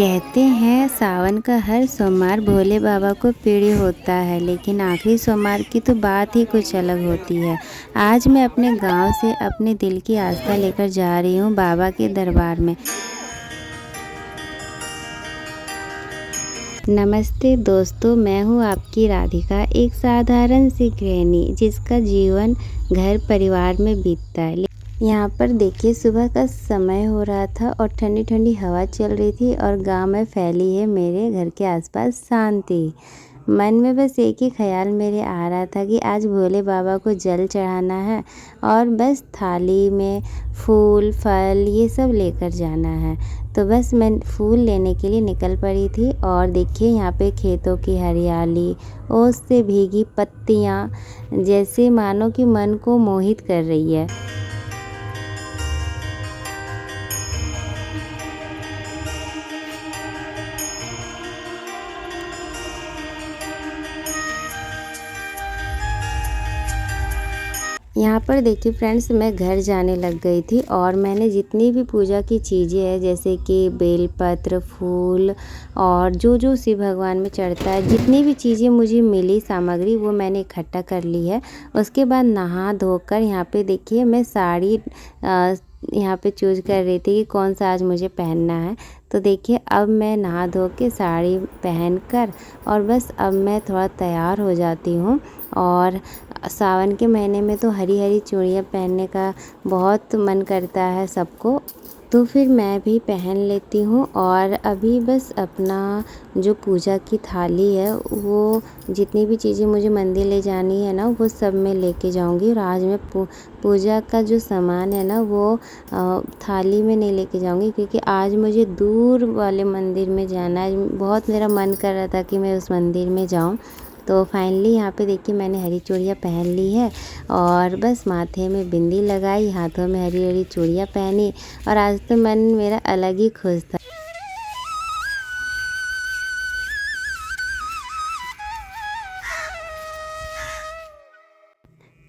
कहते हैं सावन का हर सोमवार भोले बाबा को प्रिय होता है, लेकिन आखिरी सोमवार की तो बात ही कुछ अलग होती है। आज मैं अपने गांव से अपने दिल की आस्था लेकर जा रही हूं बाबा के दरबार में। नमस्ते दोस्तों, मैं हूं आपकी राधिका, एक साधारण सी गृहिणी जिसका जीवन घर परिवार में बीतता है। यहाँ पर देखिए, सुबह का समय हो रहा था और ठंडी ठंडी हवा चल रही थी और गांव में फैली है मेरे घर के आसपास शांति। मन में बस एक ही ख्याल मेरे आ रहा था कि आज भोले बाबा को जल चढ़ाना है और बस थाली में फूल फल ये सब लेकर जाना है। तो बस मैं फूल लेने के लिए निकल पड़ी थी और देखिए यहाँ पे खेतों की हरियाली, ओस से भीगी पत्तियाँ जैसे मानो कि मन को मोहित कर रही है। यहाँ पर देखिए फ्रेंड्स, मैं घर जाने लग गई थी और मैंने जितनी भी पूजा की चीज़ें हैं जैसे कि बेलपत्र, फूल और जो जो शिव भगवान में चढ़ता है, जितनी भी चीज़ें मुझे मिली सामग्री वो मैंने इकट्ठा कर ली है। उसके बाद नहा धोकर यहाँ पे देखिए मैं साड़ी यहाँ पे चूज़ कर रही थी कि कौन सा आज मुझे पहनना है। तो देखिए अब मैं नहा धो के साड़ी पहनकर और बस अब मैं थोड़ा तैयार हो जाती हूँ। और सावन के महीने में तो हरी हरी चूड़ियाँ पहनने का बहुत मन करता है सबको, तो फिर मैं भी पहन लेती हूँ। और अभी बस अपना जो पूजा की थाली है, वो जितनी भी चीज़ें मुझे मंदिर ले जानी है ना, वो सब मैं लेके जाऊँगी। और आज मैं पूजा का जो सामान है ना, वो थाली में नहीं लेके जाऊँगी, क्योंकि आज मुझे दूर वाले मंदिर में जाना है। बहुत मेरा मन कर रहा था कि मैं उस मंदिर में जाऊँ। तो फाइनली यहाँ पे देखिए मैंने हरी चूड़ियाँ पहन ली है और बस माथे में बिंदी लगाई, हाथों में हरी हरी चूड़ियाँ पहनी और आज तो मन मेरा अलग ही खुश था।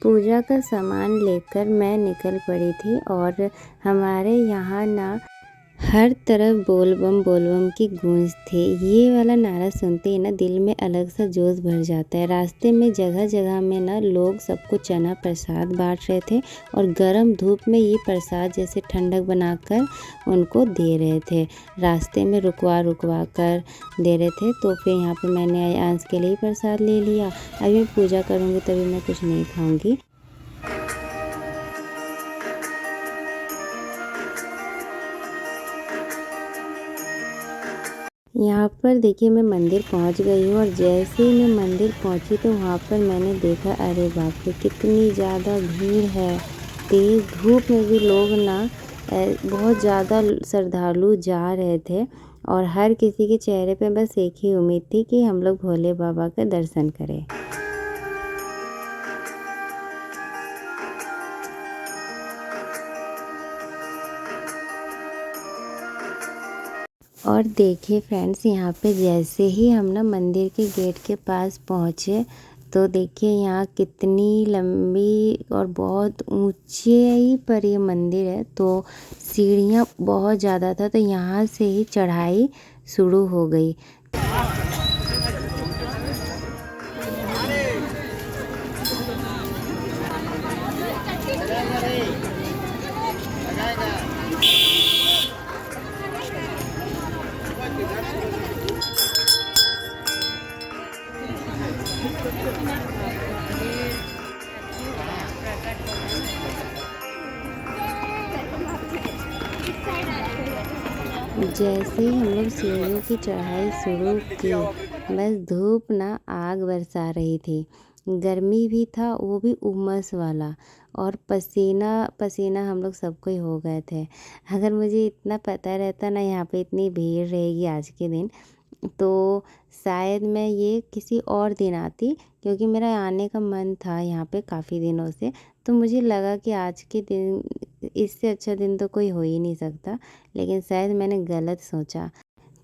पूजा का सामान लेकर मैं निकल पड़ी थी और हमारे यहाँ ना हर तरफ बोल बम की गूंज थी। ये वाला नारा सुनते ही ना दिल में अलग सा जोश भर जाता है। रास्ते में जगह जगह में ना लोग सबको चना प्रसाद बांट रहे थे और गरम धूप में ये प्रसाद जैसे ठंडक बनाकर उनको दे रहे थे। रास्ते में रुकवा कर दे रहे थे। तो फिर यहाँ पे मैंने आज के लिए प्रसाद ले लिया। अभी मैं पूजा करूँगी तभी मैं कुछ नहीं खाऊँगी। यहाँ पर देखिए मैं मंदिर पहुँच गई हूँ और जैसे ही मैं मंदिर पहुँची तो वहाँ पर मैंने देखा, अरे बाप रे कितनी ज़्यादा भीड़ है। तेज़ धूप में भी लोग ना बहुत ज़्यादा श्रद्धालु जा रहे थे और हर किसी के चेहरे पे बस एक ही उम्मीद थी कि हम लोग भोले बाबा का दर्शन करें। और देखिए फ्रेंड्स, यहाँ पे जैसे ही हम ना मंदिर के गेट के पास पहुँचे तो देखिए यहाँ कितनी लंबी और बहुत ऊंचाई पर ये मंदिर है। तो सीढ़ियाँ बहुत ज़्यादा था, तो यहाँ से ही चढ़ाई शुरू हो गई। जैसे ही हम लोग सीढ़ियों की चढ़ाई शुरू की, बस धूप ना आग बरसा रही थी। गर्मी भी था, वो भी उमस वाला, और पसीना पसीना हम लोग सबको ही हो गए थे। अगर मुझे इतना पता रहता ना यहाँ पे इतनी भीड़ रहेगी आज के दिन, तो शायद मैं ये किसी और दिन आती, क्योंकि मेरा आने का मन था यहाँ पे काफ़ी दिनों से। तो मुझे लगा कि आज के दिन इससे अच्छा दिन तो कोई हो ही नहीं सकता, लेकिन शायद मैंने गलत सोचा।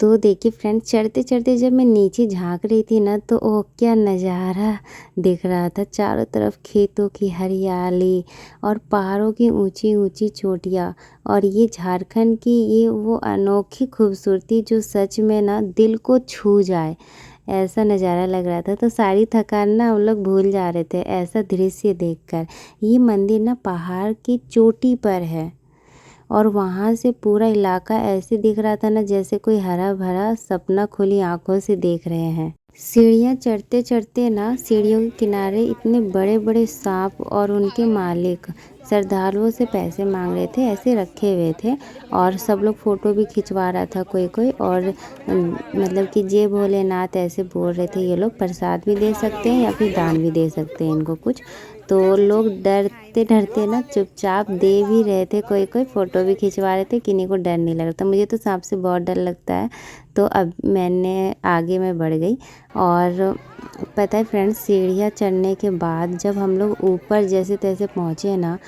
तो देखिए फ्रेंड्स, चढ़ते-चढ़ते जब मैं नीचे झाँक रही थी ना, तो ओह! क्या नज़ारा दिख रहा था। चारों तरफ खेतों की हरियाली और पहाड़ों की ऊँची-ऊँची चोटियाँ, और ये झारखंड की ये वो अनोखी खूबसूरती जो सच में ना दिल को छू जाए, ऐसा नज़ारा लग रहा था। तो सारी थकान ना हम लोग भूल जा रहे थे ऐसा दृश्य देखकर। ये मंदिर ना पहाड़ की चोटी पर है, और वहाँ से पूरा इलाका ऐसे दिख रहा था ना जैसे कोई हरा-भरा सपना खुली आँखों से देख रहे हैं। सीढ़ियाँ चढ़ते-चढ़ते ना सीढ़ियों के किनारे इतने बड़े-बड़े साँप और उनके मालिक श्रद्धालुओं से पैसे माँग रहे थे, ऐसे रखे हुए थे, और सब लोग फ़ोटो भी खिंचवा रहा था कोई-कोई, और मतलब कि जय भोलेनाथ ऐसे बोल रहे थे। ये लोग प्रसाद भी दे सकते हैं या फिर दान भी दे सकते हैं इनको कुछ। तो लोग डरते-डरते ना चुपचाप दे भी रहे थे, कोई-कोई फ़ोटो भी खिंचवा रहे थे, किन्हीं को डर नहीं लग रहा था। मुझे तो साँप से बहुत डर लगता है, तो अब मैंने आगे मैं बढ़ गई। और पता है फ्रेंड्स, सीढ़ियाँ चढ़ने के बाद जब हम लोग ऊपर जैसे-तैसे पहुँचे ना,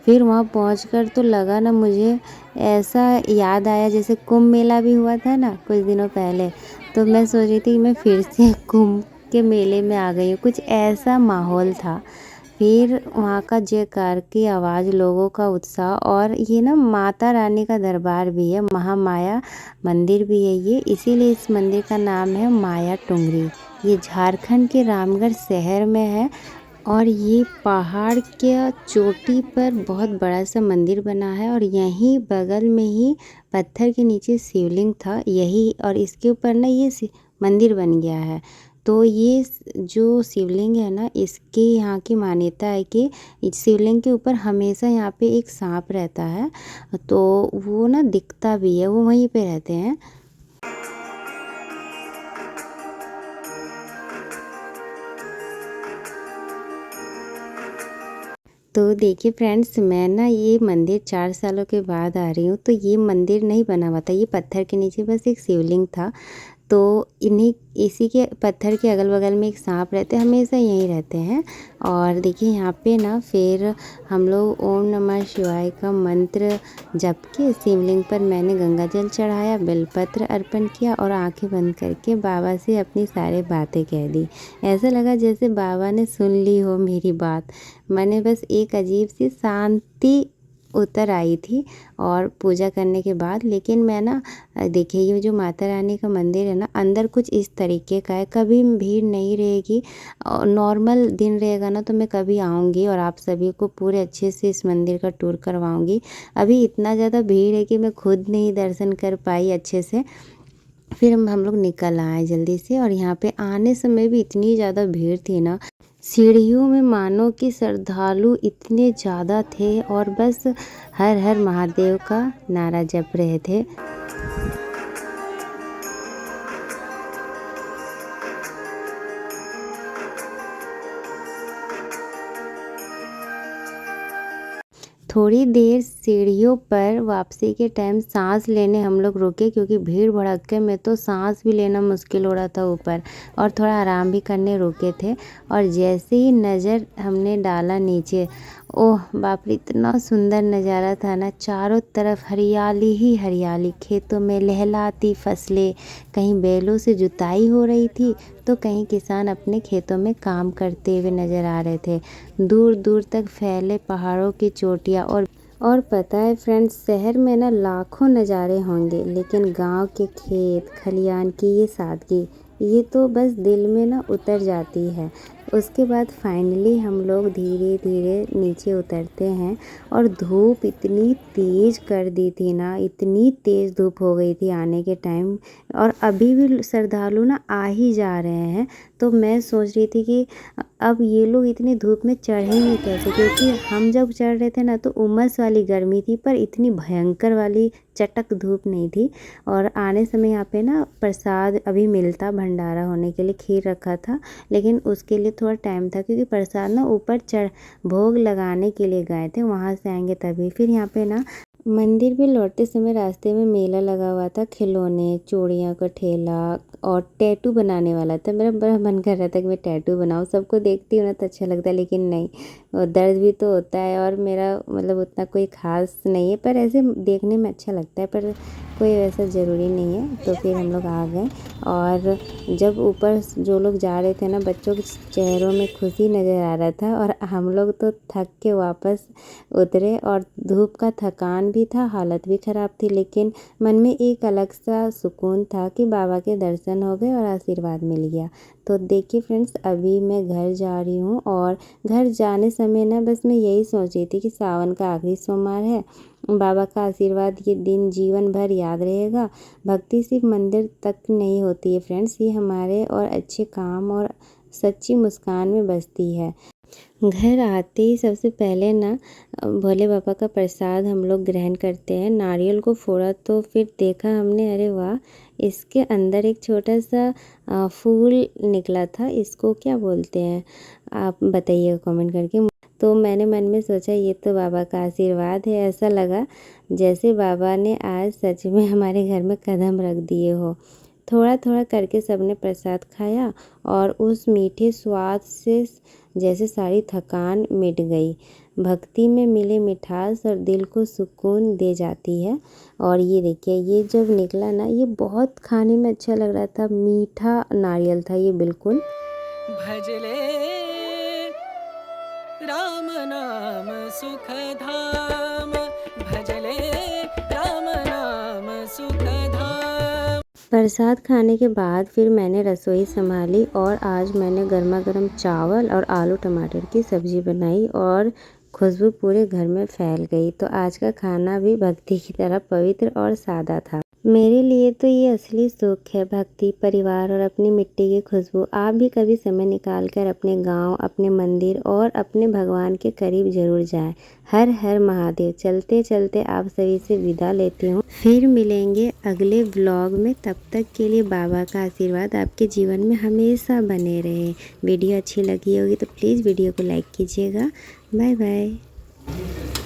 फिर वहाँ पहुँचकर तो लगा ना मुझे, ऐसा याद आया जैसे कुंभ मेला भी हुआ था ना कुछ दिनों पहले, तो मैं सोच रही थी कि मैं फिर से कुंभ के मेले में आ गई हूँ, कुछ ऐसा माहौल था। फिर वहाँ का जयकार की आवाज़, लोगों का उत्साह, और ये ना माता रानी का दरबार भी है, महामाया मंदिर भी है ये, इसीलिए इस मंदिर का नाम है माया टुंगरी। ये झारखंड के रामगढ़ शहर में है, और ये पहाड़ के चोटी पर बहुत बड़ा सा मंदिर बना है, और यहीं बगल में ही पत्थर के नीचे शिवलिंग था यही, और इसके ऊपर ना ये मंदिर बन गया है। तो ये जो शिवलिंग है ना, इसके यहाँ की मान्यता है कि इस शिवलिंग के ऊपर हमेशा यहाँ पे एक सांप रहता है, तो वो ना दिखता भी है, वो वहीं पे रहते हैं। तो देखिए फ्रेंड्स, मैं ना ये मंदिर 4 सालों के बाद आ रही हूँ, तो ये मंदिर नहीं बना हुआ था, ये पत्थर के नीचे बस एक शिवलिंग था। तो इन्हीं इसी के पत्थर के अगल-बगल में एक साँप रहते हैं, हमेशा यहीं रहते हैं। और देखिए यहाँ पे ना फिर हम लोग ओम नमः शिवाय का मंत्र जप के शिवलिंग पर मैंने गंगा जल चढ़ाया, बेलपत्र अर्पण किया, और आँखें बंद करके बाबा से अपनी सारी बातें कह दी। ऐसा लगा जैसे बाबा ने सुन ली हो मेरी बात। मैंने बस एक अजीब सी शांति उतर आई थी और पूजा करने के बाद। लेकिन मैं ना देखिए, ये जो माता रानी का मंदिर है ना, अंदर कुछ इस तरीके का है, कभी भीड़ नहीं रहेगी, और नॉर्मल दिन रहेगा ना तो मैं कभी आऊँगी और आप सभी को पूरे अच्छे से इस मंदिर का टूर करवाऊँगी। अभी इतना ज़्यादा भीड़ है कि मैं खुद नहीं दर्शन कर पाई अच्छे से। फिर हम लोग निकल आए जल्दी से, और यहाँ पे आने समय भी इतनी ज़्यादा भीड़ थी ना, सीढ़ियों में मानो कि श्रद्धालु इतने ज़्यादा थे, और बस हर हर महादेव का नारा जप रहे थे। थोड़ी देर सीढ़ियों पर वापसी के टाइम सांस लेने हम लोग रुके, क्योंकि भीड़ भड़क्के में तो सांस भी लेना मुश्किल हो रहा था ऊपर, और थोड़ा आराम भी करने रुके थे। और जैसे ही नज़र हमने डाला नीचे, ओह बाप रे, इतना सुंदर नज़ारा था ना, चारों तरफ हरियाली ही हरियाली, खेतों में लहलाती फसलें, कहीं बैलों से जुताई हो रही थी तो कहीं किसान अपने खेतों में काम करते हुए नज़र आ रहे थे। दूर दूर तक फैले पहाड़ों की चोटियाँ, और पता है फ्रेंड्स, शहर में ना लाखों नज़ारे होंगे, लेकिन गांव के खेत खलियान की ये सादगी, ये तो बस दिल में ना उतर जाती है। उसके बाद फाइनली हम लोग धीरे धीरे नीचे उतरते हैं, और धूप इतनी तेज़ कर दी थी ना, इतनी तेज़ धूप हो गई थी आने के टाइम, और अभी भी श्रद्धालु ना आ ही जा रहे हैं। तो मैं सोच रही थी कि अब ये लोग इतनी धूप में चढ़ेंगे कैसे, क्योंकि हम जब चढ़ रहे थे ना तो उमस वाली गर्मी थी, पर इतनी भयंकर वाली चटक धूप नहीं थी। और आने समय यहाँ पे ना प्रसाद अभी मिलता, भंडारा होने के लिए खीर रखा था, लेकिन उसके लिए थोड़ा टाइम था, क्योंकि प्रसाद ना ऊपर चढ़ भोग लगाने के लिए गए थे, वहाँ से आएंगे तभी। फिर यहाँ पे ना मंदिर भी लौटते समय रास्ते में मेला लगा हुआ था, खिलौने, चूड़ियों का ठेला, और टैटू बनाने वाला था। मेरा बड़ा मन कर रहा था कि मैं टैटू बनाऊँ, सबको देखती हूँ ना तो अच्छा लगता है, लेकिन नहीं, और दर्द भी तो होता है, और मेरा मतलब उतना कोई ख़ास नहीं है, पर ऐसे देखने में अच्छा लगता है। पर कोई वैसा ज़रूरी नहीं है। तो फिर हम लोग आ गए और जब ऊपर जो लोग जा रहे थे ना, बच्चों के चेहरों में खुशी नज़र आ रहा था और हम लोग तो थक के वापस उतरे और धूप का थकान भी था, हालत भी ख़राब थी, लेकिन मन में एक अलग सा सुकून था कि बाबा के दर्शन हो गए और आशीर्वाद मिल गया। तो देखिए फ्रेंड्स, अभी मैं घर जा रही हूँ और घर जाने समय ना बस मैं यही सोच रही थी कि सावन का आखिरी सोमवार है, बाबा का आशीर्वाद ये दिन जीवन भर याद रहेगा। भक्ति सिर्फ मंदिर तक नहीं होती है फ्रेंड्स, ये हमारे और अच्छे काम और सच्ची मुस्कान में बसती है। घर आते ही सबसे पहले ना भोले बाबा का प्रसाद हम लोग ग्रहण करते हैं। नारियल को फोड़ा तो फिर देखा हमने, अरे वाह, इसके अंदर एक छोटा सा फूल निकला था। इसको क्या बोलते हैं, आप बताइएगा कमेंट करके। तो मैंने मन में सोचा ये तो बाबा का आशीर्वाद है। ऐसा लगा जैसे बाबा ने आज सच में हमारे घर में कदम रख दिए हो। थोड़ा थोड़ा करके सबने प्रसाद खाया और उस मीठे स्वाद से जैसे सारी थकान मिट गई। भक्ति में मिले मिठास और दिल को सुकून दे जाती है। और ये देखिए, ये जब निकला ना, ये बहुत खाने में अच्छा लग रहा था, मीठा नारियल था ये बिल्कुल। भजले राम नाम सुख धाम, भजले राम नाम सुख धाम। प्रसाद खाने के बाद फिर मैंने रसोई संभाली और आज मैंने गर्मा गर्म चावल और आलू टमाटर की सब्ज़ी बनाई और खुशबू पूरे घर में फैल गई। तो आज का खाना भी भक्ति की तरह पवित्र और सादा था। मेरे लिए तो ये असली सुख है, भक्ति, परिवार और अपनी मिट्टी की खुशबू। आप भी कभी समय निकाल कर अपने गांव, अपने मंदिर और अपने भगवान के करीब ज़रूर जाएं। हर हर महादेव। चलते चलते आप सभी से विदा लेती हूँ, फिर मिलेंगे अगले व्लॉग में। तब तक के लिए बाबा का आशीर्वाद आपके जीवन में हमेशा बने रहे। वीडियो अच्छी लगी होगी तो प्लीज़ वीडियो को लाइक कीजिएगा। Bye bye.